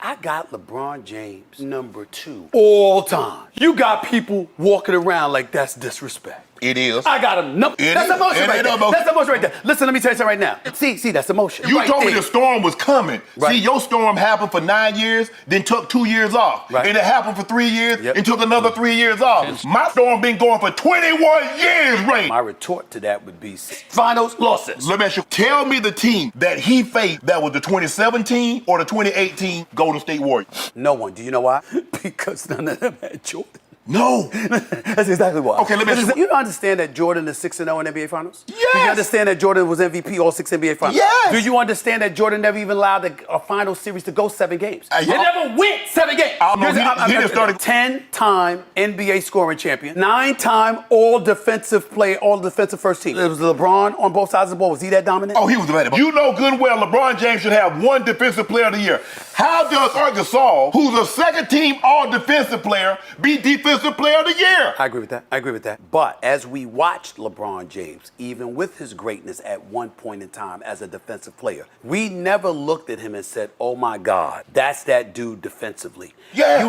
I got LeBron James #2 all time. You got people walking around like that's disrespect. It is. I got him. No, that's emotion right there. That's emotion right there. Listen, let me tell you something right now. See, that's emotion. You told me the storm was coming. Right. See, your storm happened for 9 years, then took 2 years off. Right. And it happened for 3 years, and took another 3 years off. My storm been going for 21 years, Ray. My retort to that would be finals losses. Let me ask you, tell me the team that he faced that was the 2017 or the 2018 Golden State Warriors. No one. Do you know why? Because none of them had Jordan. No. That's exactly why. Okay, let me ask you. You don't understand that Jordan is 6-0 in NBA Finals? Yes. Do you understand that Jordan was MVP all 6 NBA Finals? Yes. Do you understand that Jordan never even allowed a final series to go 7 games? He never went 7 games. He didn't start 10-time NBA scoring champion, 9-time all defensive first team. It was LeBron on both sides of the ball. Was he that dominant? Oh, he was the better. You know good and well LeBron James should have 1 defensive player of the year. How does Arkansas, who's a second-team all-defensive player, be defensive player of the year? I agree with that. But as we watched LeBron James, even with his greatness at one point in time as a defensive player, we never looked at him and said, oh my God, that's that dude defensively. Yeah.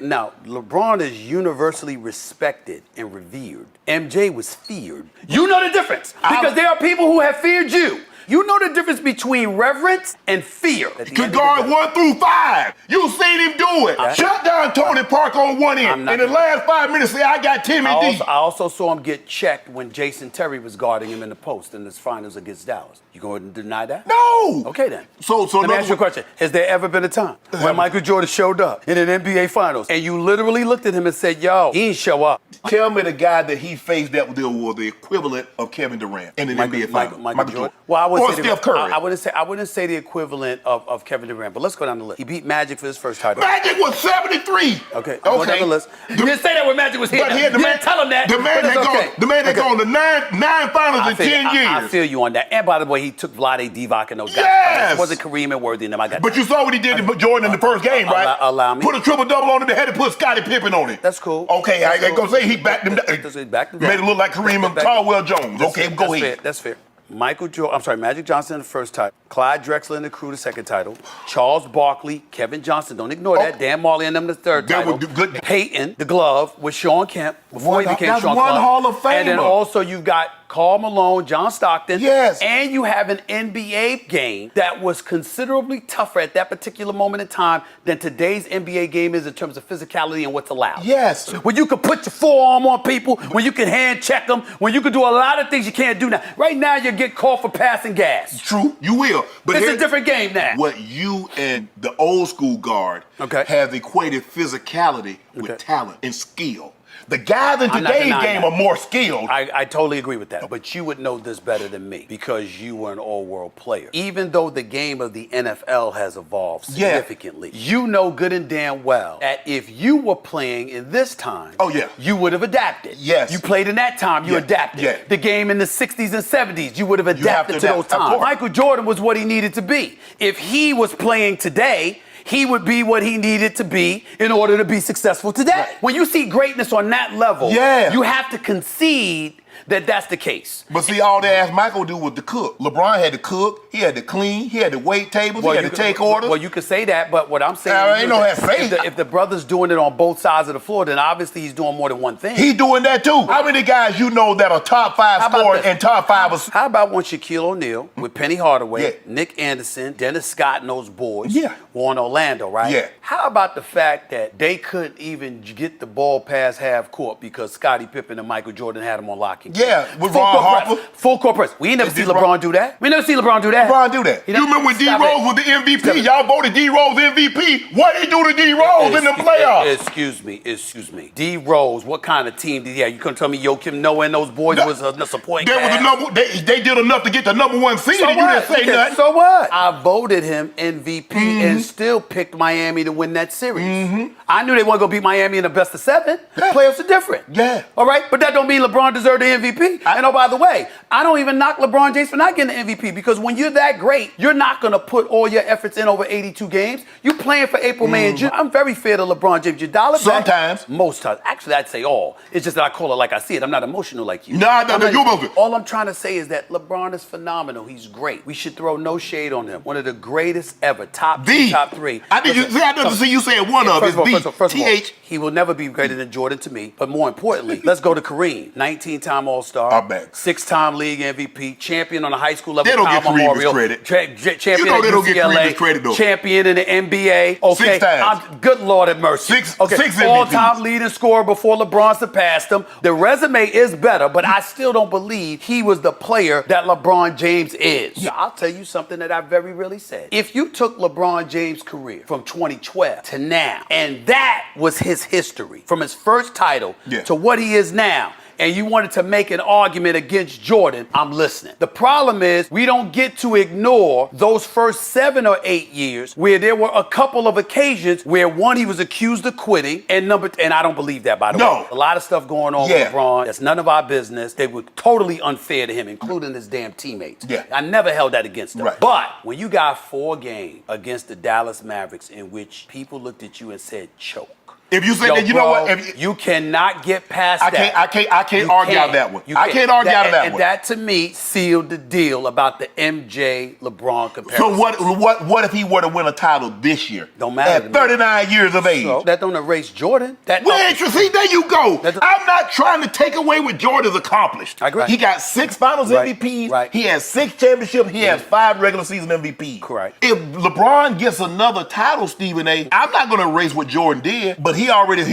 Now, LeBron is universally respected and revered. MJ was feared. You know the difference because there are people who have feared you. You know the difference between reverence and fear. Could guard 1 through 5. You seen him do it. Shut down Tony Parker on one end. In the last 5 minutes, say, I got Timmy D. I also saw him get checked when Jason Terry was guarding him in the post in his finals against Dallas. You going to deny that? No. Okay, then. So let me ask you a question. Has there ever been a time when Michael Jordan showed up in an NBA Finals and you literally looked at him and said, yo, he didn't show up? Tell me the guy that he faced that was the equivalent of Kevin Durant in the NBA Finals. Michael Jordan. Well, or Steph Curry. I wouldn't say the equivalent of Kevin Durant, but let's go down the list. He beat Magic for his first title. Magic was 73. Okay. Go down the list. You didn't say that when Magic was here. But you didn't tell him that. The man that gone to nine finals in 10 years. I feel you on that. And by the way, he took Vlade Divac and those guys. Yes. It wasn't Kareem and Worthy and them. I got But you saw what he did to Jordan in the first game, right? Allow me. Put a triple-double on it. They had to put Scottie Pippen on it. That's cool. Okay, I ain't gonna say he backed him down. Made it look like Kareem and Caldwell Jones. Okay, go ahead. That's fair. Magic Johnson in the first title. Clyde Drexler and the Crew the second title. Charles Barkley, Kevin Johnson, don't ignore that. Dan Marley and them the third title. Peyton, the glove, with Sean Kemp before he became Sean Kemp. That's one Hall of Famer. And then also you've got Karl Malone, John Stockton. Yes. And you have an NBA game that was considerably tougher at that particular moment in time than today's NBA game is in terms of physicality and what's allowed. Yes. When you can put your forearm on people, when you can hand check them, when you can do a lot of things you can't do now. Right now you get called for passing gas. True, you will. But it's a different game now. What you and the old school guard have equated physicality with talent and skill. The guys in today's game are more skilled. I totally agree with that. But you would know this better than me because you were an all-world player. Even though the game of the NFL has evolved significantly, you know good and damn well that if you were playing in this time, you would have adapted. Yes. You played in that time, you adapted. Yeah. The game in the 60s and 70s, you would have adapted to those times. Michael Jordan was what he needed to be. If he was playing today, he would be what he needed to be in order to be successful today. Right. When you see greatness on that level, you have to concede that that's the case. But see, all they asked Michael to do was to cook. LeBron had to cook, he had to clean, he had to wait tables, he had to take orders. Well, you could say that, but what I'm saying is if the brother's doing it on both sides of the floor, then obviously he's doing more than one thing. He's doing that too. How many guys you know that are top 5 scorers and top 5? How about when Shaquille O'Neal with Penny Hardaway, Nick Anderson, Dennis Scott and those boys were in Orlando, right? Yeah. How about the fact that they couldn't even get the ball past half court because Scottie Pippen and Michael Jordan had them on lock and key? Yeah, with Ron Harper. Full court press. We ain't never seen LeBron do that. We never seen LeBron do that. LeBron do that. You remember when D Rose was the MVP? Y'all voted D Rose MVP. What he do to D Rose in the playoffs? Excuse me. D Rose, what kind of team did he have? You couldn't tell me Joakim Noah and those boys was a supporting cast? They did enough to get the #1 seed. So and you didn't say nothing. So what? I voted him MVP and still picked Miami to and win that series. I knew they weren't going to beat Miami in the best of 7. Playoffs are different. Yeah. All right? But that don't mean LeBron deserved the MVP. And oh, by the way, I don't even knock LeBron James for not getting the MVP because when you're that great, you're not going to put all your efforts in over 82 games. You're playing for April, May, and June. I'm very fair to LeBron James. Your dollar back. Sometimes. Most times. Actually, I'd say all. It's just that I call it like I see it. I'm not emotional like you. No, you're emotional. All I'm trying to say is that LeBron is phenomenal. He's great. We should throw no shade on him. One of the greatest ever. Top 3. I didn't see you saying one of it. First of all, he will never be greater than Jordan to me. But more importantly, let's go to Kareem. 19-time All-Star. 6-time league MVP. Champion on a high school level. They don't get Kareem his credit. Champion they don't at get Kareem his UCLA. credit, though. Champion in the NBA. Okay. 6 times. Good Lord have mercy. Six All-time leading scorer before LeBron surpassed him. The resume is better, but I still don't believe he was the player that LeBron James is. Yeah. I'll tell you something that I very rarely said. If you took LeBron James' career from 2012 to now, and that was his history, from his first title to what he is now, and you wanted to make an argument against Jordan, I'm listening. The problem is we don't get to ignore those first 7 or 8 years where there were a couple of occasions where one, he was accused of quitting, and I don't believe that, by the way. A lot of stuff going on with LeBron. That's none of our business. They were totally unfair to him, including his damn teammates. I never held that against him. But when you got 4 games against the Dallas Mavericks in which people looked at you and said, choke. If you say that, you know what? You cannot get past that. I can't argue out that one. I can't argue out that one. And that, to me, sealed the deal about the MJ-LeBron comparison. So what if he were to win a title this year? Don't matter. At 39 years of age. So that don't erase Jordan. See, there you go. I'm not trying to take away what Jordan's accomplished. I agree. He got 6 finals MVPs. He has 6 championships. He has 5 regular season MVPs. Correct. If LeBron gets another title, Stephen A., I'm not going to erase what Jordan did, but he already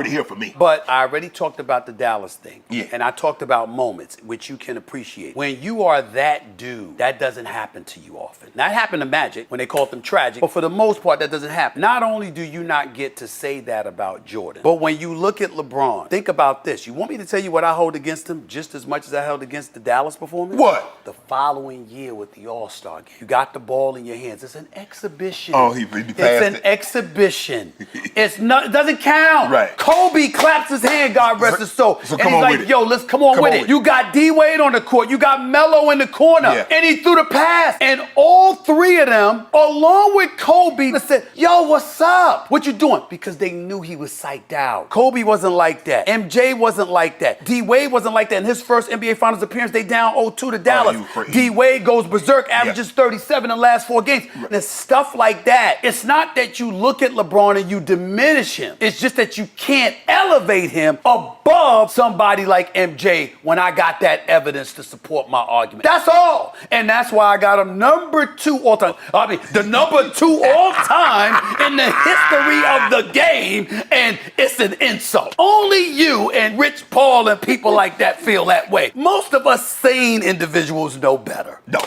here for me. But I already talked about the Dallas thing. Yeah. And I talked about moments which you can appreciate. When you are that dude, that doesn't happen to you often. That happened to Magic when they called them tragic, but for the most part, that doesn't happen. Not only do you not get to say that about Jordan, but when you look at LeBron, think about this. You want me to tell you what I hold against him just as much as I held against the Dallas performance? What? The following year with the All-Star game. You got the ball in your hands. It's an exhibition. Oh, he passed It's an exhibition. It doesn't count. Right. Kobe claps his hand, God rest his soul. So and he's like, yo, let's come on with it. You got D-Wade on the court. You got Melo in the corner. Yeah. And he threw the pass. And all 3 of them, along with Kobe, said, yo, what's up? What you doing? Because they knew he was psyched out. Kobe wasn't like that. MJ wasn't like that. D-Wade wasn't like that. In his first NBA Finals appearance, they down 0-2 to Dallas. D-Wade goes berserk, averages 37 in the last 4 games. And it's stuff like that. It's not that you look at LeBron and you diminish him. It's just that you can't elevate him above somebody like MJ when I got that evidence to support my argument. That's all. And that's why I got him number 2 all time. I mean, the number 2 all time in the history of the game. And it's an insult. Only you and Rich Paul and people like that feel that way. Most of us sane individuals know better. No.